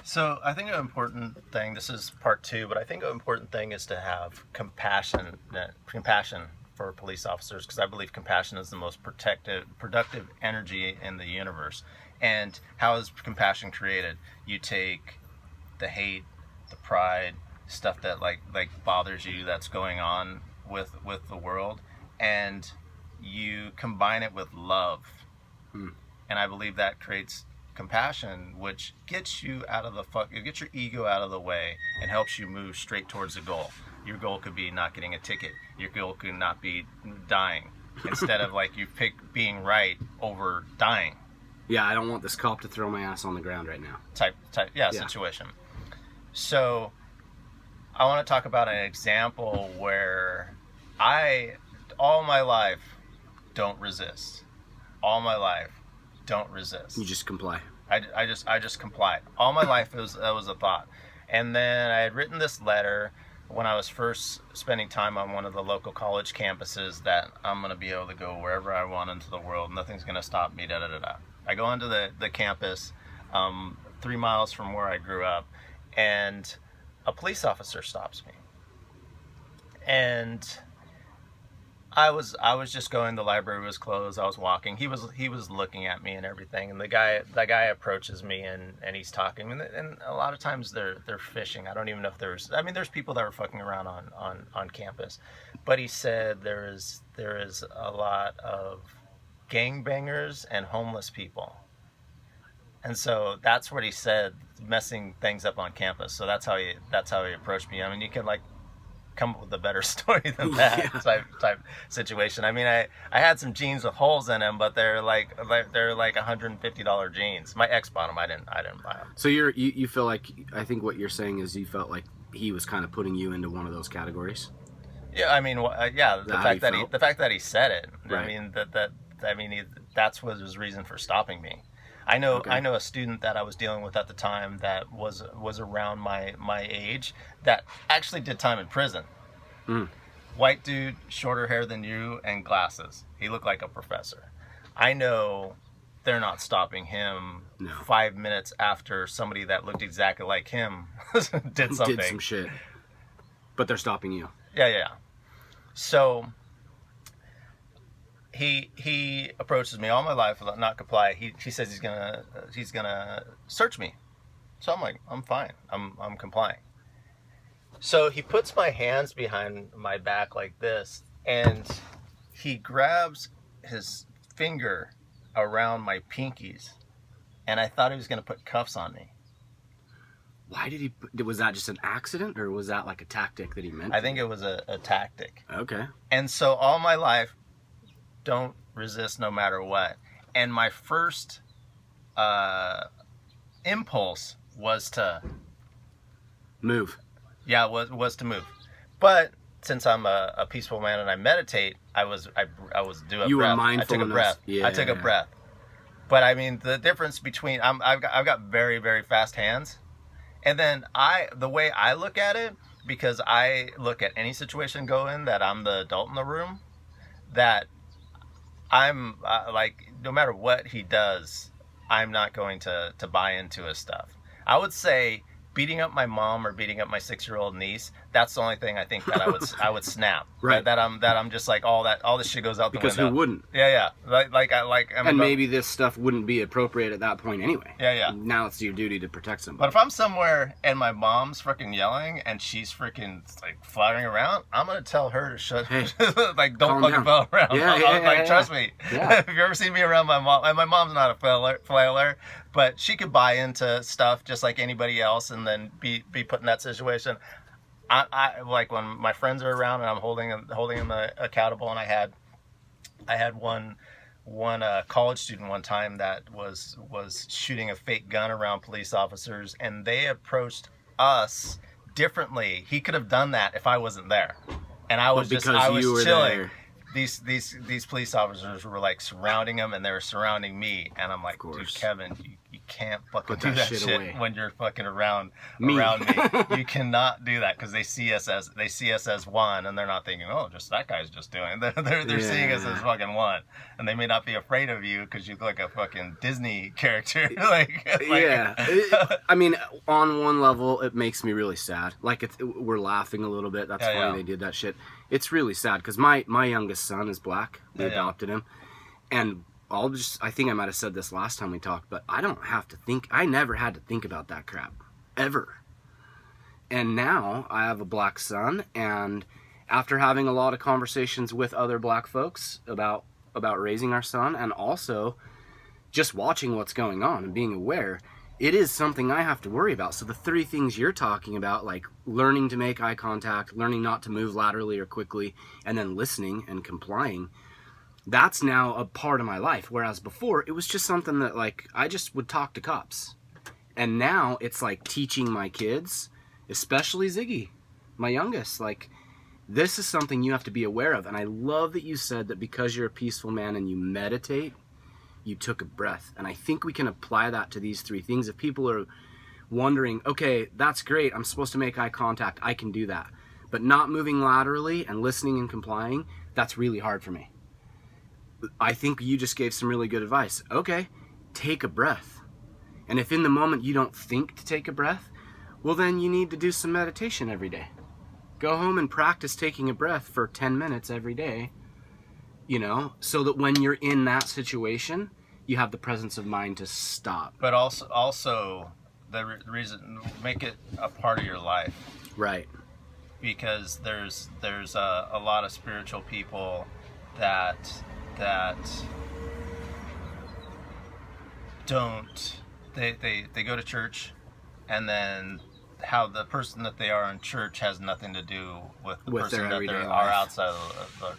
So I think an important thing, this is part 2, but I think an important thing is to have compassion for police officers, because I believe compassion is the most productive energy in the universe. And how is compassion created? You take the hate, the pride, stuff that like bothers you that's going on with the world, and you combine it with love. And I believe that creates compassion, which gets you out of it gets your ego out of the way and helps you move straight towards the goal. Your goal could be not getting a ticket. Your goal could not be dying. Instead of like you pick being right over dying. Yeah, I don't want this cop to throw my ass on the ground right now. Situation. So I want to talk about an example where I, all my life, don't resist. All my life, don't resist. You just comply. I just complied. All my life that was a thought. And then I had written this letter when I was first spending time on one of the local college campuses that I'm going to be able to go wherever I want into the world. Nothing's going to stop me, da-da-da-da. I go onto the campus 3 miles from where I grew up, and a police officer stops me. And I was just going, the library was closed, I was walking. He was looking at me and everything, and the guy approaches me and he's talking, and a lot of times they're fishing. I don't even know if there's people that were fucking around on campus. But he said there is a lot of gangbangers and homeless people. And so that's what he said, messing things up on campus. So that's how he approached me. I mean, you can like come up with a better story than that. type situation. I mean, I had some jeans with holes in them, but they're like $150 jeans. My ex bought them. I didn't buy them. So you feel like, I think what you're saying is you felt like he was kind of putting you into one of those categories. Yeah, I mean, the fact that he said it. Right. I mean, that's what his reason for stopping me. I know a student that I was dealing with at the time that was around my age that actually did time in prison. White dude, shorter hair than you, and glasses. He looked like a professor. I know they're not stopping him 5 minutes after somebody that looked exactly like him did something. Did some shit. But they're stopping you. Yeah. So he approaches me all my life without not comply. He says he's gonna search me. So I'm like, I'm fine. I'm complying. So he puts my hands behind my back like this, and he grabs his finger around my pinkies, and I thought he was gonna put cuffs on me. Why did he? Was that just an accident, or was that like a tactic that he meant? I think it was a tactic. Okay. And so all my life, don't resist no matter what. And my first impulse was to move. Yeah, was to move. But since I'm a peaceful man and I meditate, I was doing a you breath. Were mindful. I took a breath. Yeah, I took a breath. But I mean, the difference between I've got very, very fast hands, and then the way I look at it, because I look at any situation going that I'm the adult in the room, that I'm like, no matter what he does, I'm not going to buy into his stuff. I would say beating up my mom or beating up my 6-year-old niece, that's the only thing I think that I would snap. Right. That I'm just like, all this shit goes out the window. Because who wouldn't? Yeah. And maybe this stuff wouldn't be appropriate at that point anyway. Yeah. Now it's your duty to protect somebody. But if I'm somewhere and my mom's freaking yelling and she's freaking like flying around, I'm gonna tell her to shut. Hey, like, don't fucking fool around. Yeah, trust me. Yeah. If you ever seen me around my mom, and my mom's not a flailer, but she could buy into stuff just like anybody else, and then be put in that situation. I like when my friends are around and I'm holding them accountable. And I had one college student one time that was shooting a fake gun around police officers, and they approached us differently. He could have done that if I wasn't there, and I was chilling. There. These police officers were like surrounding him, and they were surrounding me, and I'm like, dude, Kevin, you can't fucking Put do that that shit shit away. when you're fucking around Me. me. You cannot do that because they see us as one, and they're not thinking, oh, just that guy's just doing. They're seeing us as fucking one, and they may not be afraid of you because you look like a fucking Disney character. Yeah. I mean, on one level, it makes me really sad. Like we're laughing a little bit. That's funny they did that shit. It's really sad because my youngest son is black. We adopted him, and I think I might have said this last time we talked, but I never had to think about that crap, ever. And now I have a black son, and after having a lot of conversations with other black folks about raising our son, and also just watching what's going on and being aware, it is something I have to worry about. So the 3 things you're talking about, like learning to make eye contact, learning not to move laterally or quickly, and then listening and complying, that's now a part of my life. Whereas before, it was just something that, like, I just would talk to cops. And now it's like teaching my kids, especially Ziggy, my youngest, like, this is something you have to be aware of. And I love that you said that because you're a peaceful man and you meditate, you took a breath. And I think we can apply that to these 3 things. If people are wondering, okay, that's great, I'm supposed to make eye contact, I can do that. But not moving laterally and listening and complying, that's really hard for me. I think you just gave some really good advice. Okay, take a breath. And if in the moment you don't think to take a breath, well, then you need to do some meditation every day. Go home and practice taking a breath for 10 minutes every day, so that when you're in that situation, you have the presence of mind to stop. But also the reason, make it a part of your life. Right. Because there's a lot of spiritual people that don't, they go to church, and then how the person that they are in church has nothing to do with the person that they are outside of the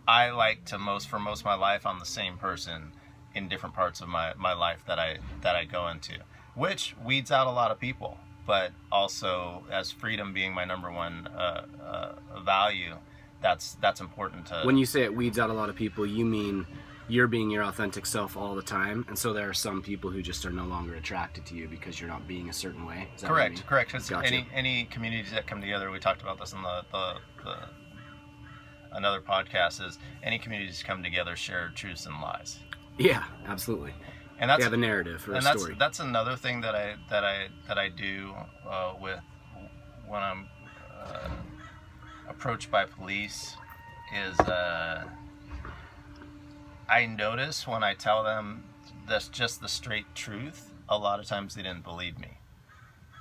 I like to for most of my life, I'm the same person in different parts of my life that I go into, which weeds out a lot of people. But also, as freedom being my number one value, that's important to. When you say it weeds out a lot of people, you mean you're being your authentic self all the time, and so there are some people who just are no longer attracted to you because you're not being a certain way. Is that correct? What I mean? Correct. Gotcha. Any communities that come together, we talked about this in the another podcast, is any communities come together share truths and lies. Yeah, absolutely. And that's, they have a narrative or a story. That's another thing that I do with when I'm approached by police is I notice when I tell them that's just the straight truth, a lot of times they didn't believe me.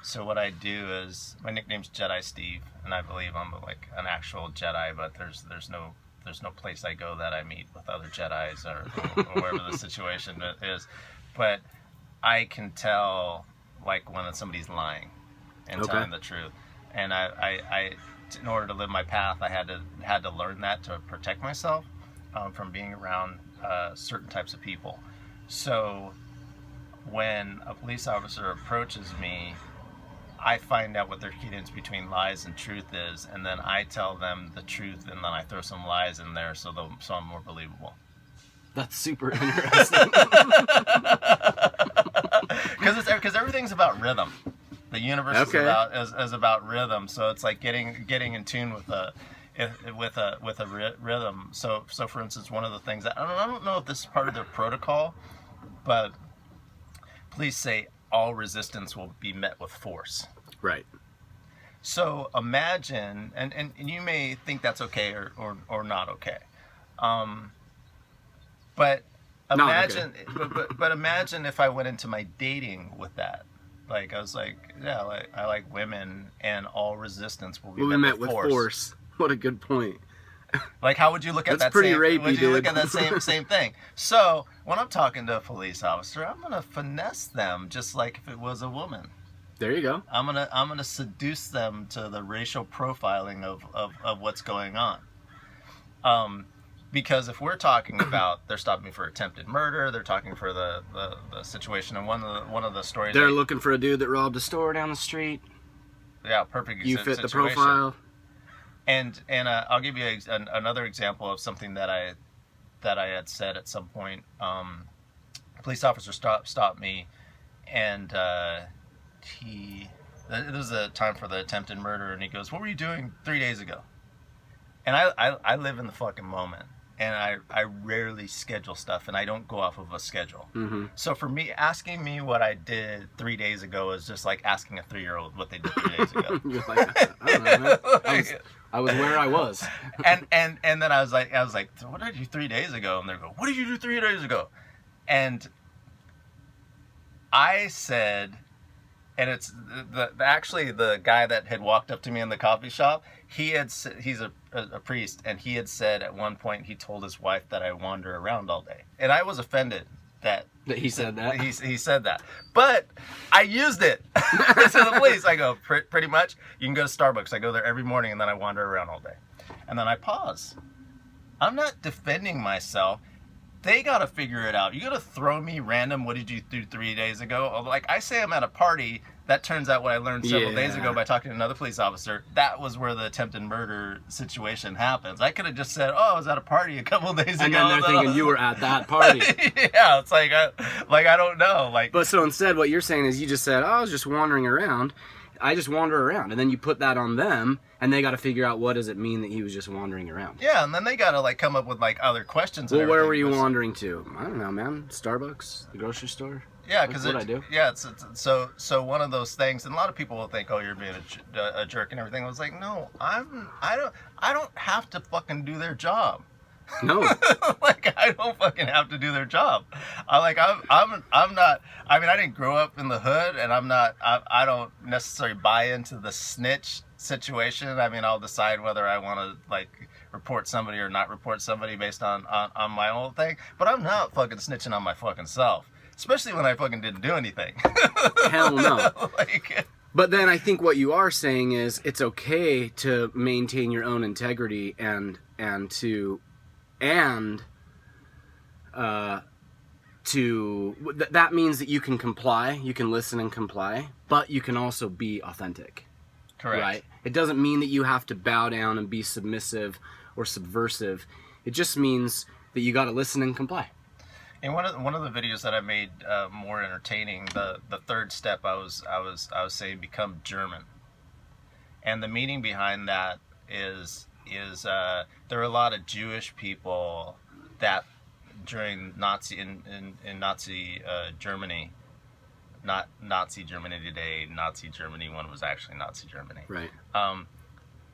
So what I do is, my nickname's Jedi Steve, and I believe I'm like an actual Jedi, but there's no place I go that I meet with other Jedis or wherever the situation is. But I can tell, like, when somebody's lying and telling the truth. And I in order to live my path, I had to learn that to protect myself from being around certain types of people. So when a police officer approaches me, I find out what their cadence between lies and truth is, and then I tell them the truth, and then I throw some lies in there so I'm more believable. That's super interesting. Because everything's about rhythm. The universe is about rhythm. So it's like getting in tune with a rhythm. So for instance, one of the things that I don't know if this is part of their protocol, but police say all resistance will be met with force. Right. So imagine, and you may think that's okay or not okay. But imagine, but imagine if I went into my dating with that. Like, I was like, yeah, like, I like women, and all resistance will be met with force. What a good point. Like, how would you look at That's pretty rapey, would you dude. look at that same thing? So when I'm talking to a police officer, I'm gonna finesse them just like if it was a woman. There you go. I'm gonna seduce them to the racial profiling of what's going on. Because if we're talking about, they're stopping me for attempted murder, they're talking for the situation, and one of the stories they're looking for a dude that robbed a store down the street. Yeah, perfect. You fit situation. the profile. And I'll give you another example of something that I had said at some point. A police officer stopped me and this was a time for the attempted murder, and he goes, "What were you doing 3 days ago?" And I live in the fucking moment, and I rarely schedule stuff, and I don't go off of a schedule. Mm-hmm. So for me, asking me what I did 3 days ago is just like asking a 3-year-old what they did 3 days ago. You're like, I don't know, man. I was where I was. and then I was like, so what did I do 3 days ago? And they go, what did you do 3 days ago? And I said, and it's actually the guy that had walked up to me in the coffee shop. He's a priest, and he had said at one point he told his wife that I wander around all day, and I was offended that he said that. He said that, but I used it to the police. I go, pretty much, you can go to Starbucks. I go there every morning, and then I wander around all day, and then I pause. I'm not defending myself. They gotta figure it out. You gotta throw me random, what did you do 3 days ago? Like, I say I'm at a party, that turns out what I learned several days ago by talking to another police officer. That was where the attempted murder situation happens. I could have just said, oh, I was at a party a couple days ago. And then they're thinking you were at that party. Yeah, it's like I don't know. But so instead what you're saying is you just said, oh, I was just wandering around. I just wander around, and then you put that on them, and they got to figure out what does it mean that he was just wandering around. Yeah, and then they got to like come up with like other questions. Well, where were you wandering to? I don't know, man. Starbucks, the grocery store. Yeah, because what I do. Yeah, it's so one of those things, and a lot of people will think, oh, you're being a jerk and everything. I was like, no, I don't have to fucking do their job. No. Like, I don't fucking have to do their job. I'm not, I mean, I didn't grow up in the hood, and I don't necessarily buy into the snitch situation. I mean, I'll decide whether I want to, like, report somebody or not report somebody based on my own thing, but I'm not fucking snitching on my fucking self, especially when I fucking didn't do anything. Hell no. But then I think what you are saying is it's okay to maintain your own integrity and that means that you can comply, you can listen and comply, but you can also be authentic. Correct. Right? It doesn't mean that you have to bow down and be submissive or subversive. It just means that you got to listen and comply. In one of the videos that I made more entertaining, the third step I was saying become German, and the meaning behind that is there are a lot of Jewish people that during Nazi in Nazi Germany, not Nazi Germany today, Nazi Germany when it was actually Nazi Germany, right?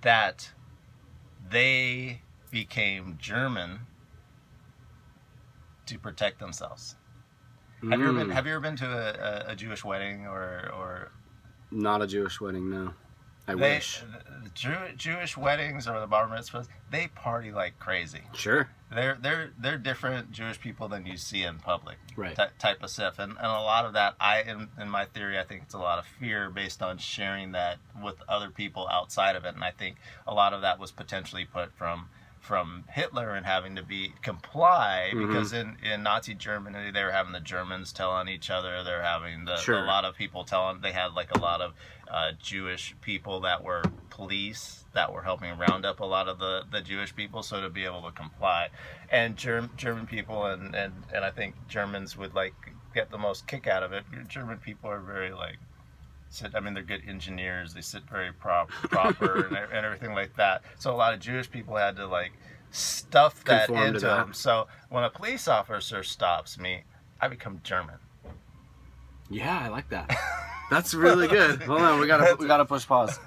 That they became German to protect themselves. Have you ever been to a Jewish wedding or? Not a Jewish wedding, no. I wish. Jewish weddings or the bar mitzvahs, they party like crazy. Sure. They're different Jewish people than you see in public. Right. Type of stuff, and a lot of that, in my theory, I think it's a lot of fear based on sharing that with other people outside of it, and I think a lot of that was potentially put from Hitler and having to comply because in Nazi Germany they were having the Germans tell on each other. They're having a lot of people telling. They had like a lot of Jewish people that were police that were helping round up a lot of the Jewish people, so to be able to comply. And German people and I think Germans would like get the most kick out of it. German people are very like. They're good engineers. They sit very proper and everything like that. So a lot of Jewish people had to like stuff that into them. So when a police officer stops me, I become German. Yeah, I like that. That's really good. Hold on, we gotta push pause.